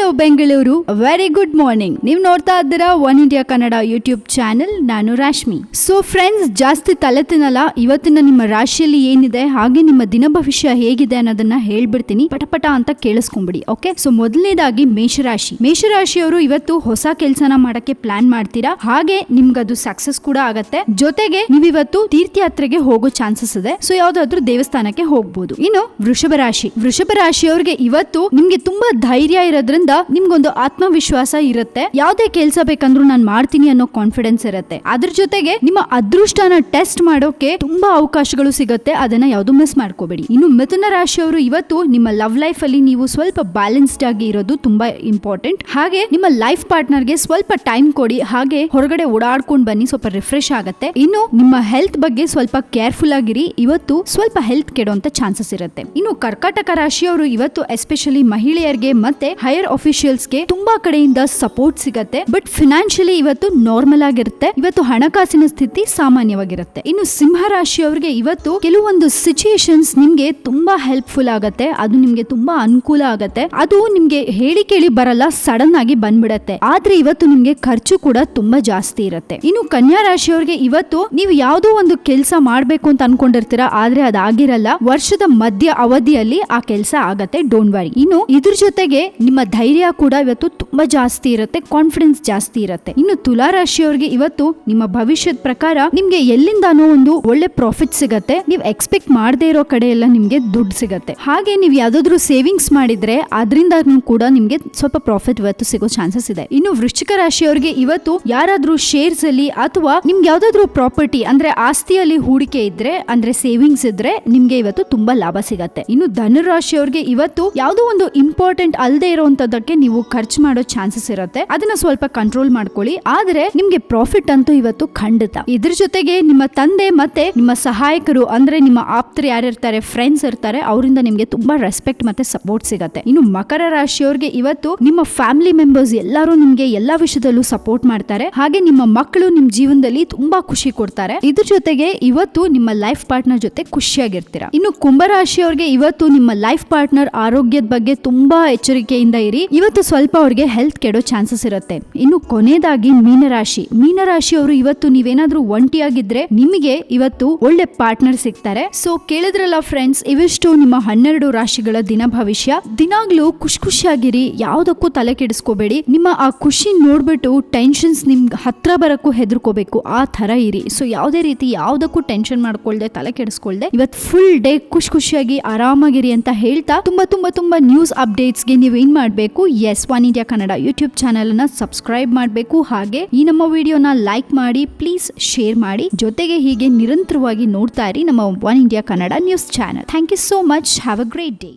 Hello Bengaluru, very good morning. ನೀವು ನೋಡ್ತಾ ಇದ್ದೀರಾ one India Kannada YouTube channel. ನಾನು ರಾಶ್ಮಿ. ಸೊ ಫ್ರೆಂಡ್ಸ್, ಜಾಸ್ತಿ ತಲೆ ತಿನ್ನಲ್ಲ. ಇವತ್ತಿನ ನಿಮ್ಮ ರಾಶಿಯಲ್ಲಿ ಏನಿದೆ ಹಾಗೆ ನಿಮ್ಮ ದಿನ ಭವಿಷ್ಯ ಹೇಗಿದೆ ಅನ್ನೋದನ್ನ ಹೇಳ್ಬಿಡ್ತೀನಿ. ಪಟಪಟ ಅಂತ ಕೇಳಿಸ್ಕೊಂಬಿಡಿ. ಓಕೆ, ಸೊ ಮೊದಲನೇದಾಗಿ ಮೇಷರಾಶಿಯವರು ಇವತ್ತು ಹೊಸ ಕೆಲಸನ ಮಾಡಕ್ಕೆ ಪ್ಲಾನ್ ಮಾಡ್ತೀರಾ. ಹಾಗೆ ನಿಮ್ಗದು ಸಕ್ಸಸ್ ಕೂಡ ಆಗತ್ತೆ. ಜೊತೆಗೆ ನೀವಿವತ್ತು ತೀರ್ಥಯಾತ್ರೆಗೆ ಹೋಗೋ ಚಾನ್ಸಸ್ ಇದೆ. ಸೊ ಯಾವ್ದಾದ್ರು ದೇವಸ್ಥಾನಕ್ಕೆ ಹೋಗ್ಬೋದು. ಇನ್ನು ವೃಷಭ ರಾಶಿಯವ್ರಿಗೆ ಇವತ್ತು ನಿಮ್ಗೆ ತುಂಬಾ ಧೈರ್ಯ ಇರೋದ್ರಿಂದ ನಿಮ್ಗೊಂದು ಆತ್ಮವಿಶ್ವಾಸ ಇರುತ್ತೆ. ಯಾವ್ದೇ ಕೆಲಸ ಬೇಕಂದ್ರೂ ನಾನು ಮಾಡ್ತೀನಿ ಅನ್ನೋ ಕಾನ್ಫಿಡೆನ್ಸ್ ಇರುತ್ತೆ. ಅದ್ರ ಜೊತೆಗೆ ನಿಮ್ಮ ಅದೃಷ್ಟನ ಟೆಸ್ಟ್ ಮಾಡೋಕೆ ತುಂಬಾ ಅವಕಾಶಗಳು ಸಿಗುತ್ತೆ. ಅದನ್ನ ಯಾವ್ದು ಮಿಸ್ ಮಾಡ್ಕೋಬೇಡಿ. ಇನ್ನು ಮಿಥುನ ರಾಶಿಯವರು ಇವತ್ತು ನಿಮ್ಮ ಲವ್ ಲೈಫ್ ಅಲ್ಲಿ ನೀವು ಸ್ವಲ್ಪ ಬ್ಯಾಲೆನ್ಸ್ಡ್ ಆಗಿ ಇರೋದು ತುಂಬಾ ಇಂಪಾರ್ಟೆಂಟ್. ಹಾಗೆ ನಿಮ್ಮ ಲೈಫ್ ಪಾರ್ಟ್ನರ್ಗೆ ಸ್ವಲ್ಪ ಟೈಮ್ ಕೊಡಿ. ಹಾಗೆ ಹೊರಗಡೆ ಓಡಾಡ್ಕೊಂಡು ಬನ್ನಿ, ಸ್ವಲ್ಪ ರಿಫ್ರೆಶ್ ಆಗುತ್ತೆ. ಇನ್ನು ನಿಮ್ಮ ಹೆಲ್ತ್ ಬಗ್ಗೆ ಸ್ವಲ್ಪ ಕೇರ್ಫುಲ್ ಆಗಿರಿ. ಇವತ್ತು ಸ್ವಲ್ಪ ಹೆಲ್ತ್ ಕೆಡುವಂತ ಚಾನ್ಸಸ್ ಇರುತ್ತೆ. ಇನ್ನು ಕರ್ಕಾಟಕ ರಾಶಿಯವರು ಇವತ್ತು ಎಸ್ಪೆಷಲಿ ಮಹಿಳೆಯರಿಗೆ ಮತ್ತೆ ಹೈಯರ್ ಅಫಿಷಿಯಲ್ಸ್ಗೆ ತುಂಬಾ ಕಡೆಯಿಂದ ಸಪೋರ್ಟ್ ಸಿಗತ್ತೆ. ಬಟ್ ಫಿನಾನ್ಷಿಯಲಿ ಇವತ್ತು ನಾರ್ಮಲ್ ಆಗಿರುತ್ತೆ. ಇವತ್ತು ಹಣಕಾಸಿನ ಸ್ಥಿತಿ ಸಾಮಾನ್ಯವಾಗಿರುತ್ತೆ. ಇನ್ನು ಸಿಂಹ ರಾಶಿಯವರಿಗೆ ಇವತ್ತು ಕೆಲವೊಂದು ಸಿಚುಯೇಷನ್ಸ್ ನಿಮ್ಗೆ ತುಂಬಾ ಹೆಲ್ಪ್ಫುಲ್ ಆಗತ್ತೆ. ಅದು ನಿಮ್ಗೆ ತುಂಬಾ ಅನುಕೂಲ ಆಗತ್ತೆ. ಅದು ನಿಮ್ಗೆ ಹೇಳಿ ಕೇಳಿ ಬರಲ್ಲ, ಸಡನ್ ಆಗಿ ಬಂದ್ಬಿಡತ್ತೆ. ಆದ್ರೆ ಇವತ್ತು ನಿಮ್ಗೆ ಖರ್ಚು ಕೂಡ ತುಂಬಾ ಜಾಸ್ತಿ ಇರುತ್ತೆ. ಇನ್ನು ಕನ್ಯಾ ರಾಶಿಯವರಿಗೆ ಇವತ್ತು ನೀವು ಯಾವುದೋ ಒಂದು ಕೆಲಸ ಮಾಡ್ಬೇಕು ಅಂತ ಅನ್ಕೊಂಡಿರ್ತೀರಾ, ಆದ್ರೆ ಅದಾಗಿರಲ್ಲ. ವರ್ಷದ ಮಧ್ಯ ಅವಧಿಯಲ್ಲಿ ಆ ಕೆಲಸ ಆಗತ್ತೆ. Don't worry. ಇನ್ನು ಇದ್ರ ಜೊತೆಗೆ ನಿಮ್ಮ ಧೈರ್ಯ ಕೂಡ ಇವತ್ತು ತುಂಬಾ ಜಾಸ್ತಿ ಇರುತ್ತೆ. ಕಾನ್ಫಿಡೆನ್ಸ್ ಜಾಸ್ತಿ ಇರುತ್ತೆ. ಇನ್ನು ತುಲಾ ರಾಶಿಯವರಿಗೆ ಇವತ್ತು ನಿಮ್ಮ ಭವಿಷ್ಯದ ಪ್ರಕಾರ ನಿಮ್ಗೆ ಎಲ್ಲಿಂದಾನೋ ಒಂದು ಒಳ್ಳೆ ಪ್ರಾಫಿಟ್ ಸಿಗತ್ತೆ. ನೀವು ಎಕ್ಸ್ಪೆಕ್ಟ್ ಮಾಡದೇ ಇರೋ ಕಡೆ ಎಲ್ಲ ನಿಮ್ಗೆ ದುಡ್ಡು ಸಿಗತ್ತೆ. ಹಾಗೆ ನೀವು ಯಾವ್ದಾದ್ರು ಸೇವಿಂಗ್ಸ್ ಮಾಡಿದ್ರೆ ಅದರಿಂದ ಕೂಡ ನಿಮ್ಗೆ ಸ್ವಲ್ಪ ಪ್ರಾಫಿಟ್ ಇವತ್ತು ಸಿಗೋ ಚಾನ್ಸಸ್ ಇದೆ. ಇನ್ನು ವೃಶ್ಚಿಕ ರಾಶಿಯವರಿಗೆ ಇವತ್ತು ಯಾರಾದ್ರೂ ಶೇರ್ಸ್ ಅಲ್ಲಿ ಅಥವಾ ನಿಮ್ಗೆ ಯಾವ್ದಾದ್ರು ಪ್ರಾಪರ್ಟಿ ಅಂದ್ರೆ ಆಸ್ತಿಯಲ್ಲಿ ಹೂಡಿಕೆ ಇದ್ರೆ ಅಂದ್ರೆ ಸೇವಿಂಗ್ಸ್ ಇದ್ರೆ ನಿಮ್ಗೆ ಇವತ್ತು ತುಂಬಾ ಲಾಭ ಸಿಗತ್ತೆ. ಇನ್ನು ಧನುರಾಶಿಯವರಿಗೆ ಇವತ್ತು ಯಾವುದೋ ಒಂದು ಇಂಪಾರ್ಟೆಂಟ್ ಅಲ್ಲದೆ ಇರುವಂತದಕ್ಕೆ ನೀವು ಖರ್ಚು ಮಾಡೋ ಚಾನ್ಸಸ್ ಇರುತ್ತೆ. ಅದನ್ನ ಸ್ವಲ್ಪ ಕಂಟ್ರೋಲ್ ಮಾಡ್ಕೊಳ್ಳಿ. ಆದ್ರೆ ನಿಮ್ಗೆ ಪ್ರಾಫಿಟ್ ಅಂತೂ ಇವತ್ತು ಖಂಡಿತ. ಇದ್ರ ಜೊತೆಗೆ ನಿಮ್ಮ ತಂದೆ ಮತ್ತೆ ನಿಮ್ಮ ಸಹಾಯಕರು ಅಂದ್ರೆ ನಿಮ್ಮ ಆಪ್ತರು ಯಾರಿರ್ತಾರೆ, ಫ್ರೆಂಡ್ಸ್ ಇರ್ತಾರೆ, ಅವರಿಂದ ನಿಮ್ಗೆ ತುಂಬಾ ರೆಸ್ಪೆಕ್ಟ್ ಮತ್ತೆ ಸಪೋರ್ಟ್ ಸಿಗತ್ತೆ. ಇನ್ನು ಮಕರ ರಾಶಿಯವರಿಗೆ ಇವತ್ತು ನಿಮ್ಮ ಫ್ಯಾಮಿಲಿ ಮೆಂಬರ್ಸ್ ಎಲ್ಲರೂ ನಿಮ್ಗೆ ಎಲ್ಲಾ ವಿಷಯದಲ್ಲೂ ಸಪೋರ್ಟ್ ಮಾಡ್ತಾರೆ. ಹಾಗೆ ನಿಮ್ಮ ಮಕ್ಕಳು ನಿಮ್ ಜೀವನದಲ್ಲಿ ತುಂಬಾ ಖುಷಿ ಕೊಡ್ತಾರೆ. ಇದ್ರ ಜೊತೆಗೆ ಇವತ್ತು ನಿಮ್ಮ ಲೈಫ್ ಪಾರ್ಟ್ನರ್ ಜೊತೆ ಖುಷಿಯಾಗಿರ್ತೀರಾ. ಇನ್ನು ಕುಂಭರಾಶಿಯವರಿಗೆ ಇವತ್ತು ನಿಮ್ಮ ಲೈಫ್ ಪಾರ್ಟ್ನರ್ ಆರೋಗ್ಯದ ಬಗ್ಗೆ ತುಂಬಾ ಎಚ್ಚರಿಕೆಯಿಂದ ಇರಿ. ಇವತ್ತು ಸ್ವಲ್ಪ ಅವ್ರಿಗೆ ಹೆಲ್ತ್ ಕೆಡೋ ಚಾನ್ಸಸ್ ಇರುತ್ತೆ. ಇನ್ನು ಕೊನೆಯದಾಗಿ ಮೀನರಾಶಿಯವರು ಇವತ್ತು ನೀವೇನಾದ್ರೂ ಒಂಟಿಯಾಗಿದ್ರೆ ನಿಮಗೆ ಇವತ್ತು ಒಳ್ಳೆ ಪಾರ್ಟ್ನರ್ ಸಿಗ್ತಾರೆ. ಸೊ ಕೇಳಿದ್ರಲ್ಲ ಫ್ರೆಂಡ್ಸ್, ಇವಿಷ್ಟು ನಿಮ್ಮ 12 ರಾಶಿಗಳ ದಿನ ಭವಿಷ್ಯ. ದಿನಾಗ್ಲೂ ಖುಷಿಯಾಗಿರಿ, ಯಾವ್ದಕ್ಕೂ ತಲೆ ಕೆಡಿಸ್ಕೋಬೇಡಿ. ನಿಮ್ಮ ಆ ಖುಷಿ ನೋಡ್ಬಿಟ್ಟು ಟೆನ್ಷನ್ಸ್ ನಿಮ್ಗೆ ಹತ್ರ ಬರಕ್ಕೂ ಹೆದರ್ಕೋಬೇಕು, ಆ ತರ ಇರಿ. ಸೊ ಯಾವುದೇ ರೀತಿ ಯಾವ್ದಕ್ಕೂ ಟೆನ್ಷನ್ ಮಾಡ್ಕೊಳ್ದೆ, ತಲೆ ಕೆಡಿಸ್ಕೊಳ್ದೆ ಇವತ್ತು ಫುಲ್ ಡೇ ಖುಷಿಯಾಗಿ ಆರಾಮಾಗಿರಿ ಅಂತ ಹೇಳ್ತಾ ತುಂಬಾ ನ್ಯೂಸ್ ಅಪ್ಡೇಟ್ಸ್ಗೆ ನೀವು ಏನ್ ಮಾಡಬೇಕು, one India Kannada YouTube channel ಅನ್ನ ಸಬ್ಸ್ಕ್ರೈಬ್ ಮಾಡಬೇಕು. ಹಾಗೆ ಈ ನಮ್ಮ ವಿಡಿಯೋನ ಲೈಕ್ ಮಾಡಿ, ಪ್ಲೀಸ್ ಶೇರ್ ಮಾಡಿ. ಜೊತೆಗೆ ಹೀಗೆ ನಿರಂತರವಾಗಿ ನೋಡ್ತಾ ಇರಿ ನಮ್ಮ one India Kannada news channel. Thank you so much. Have a great day.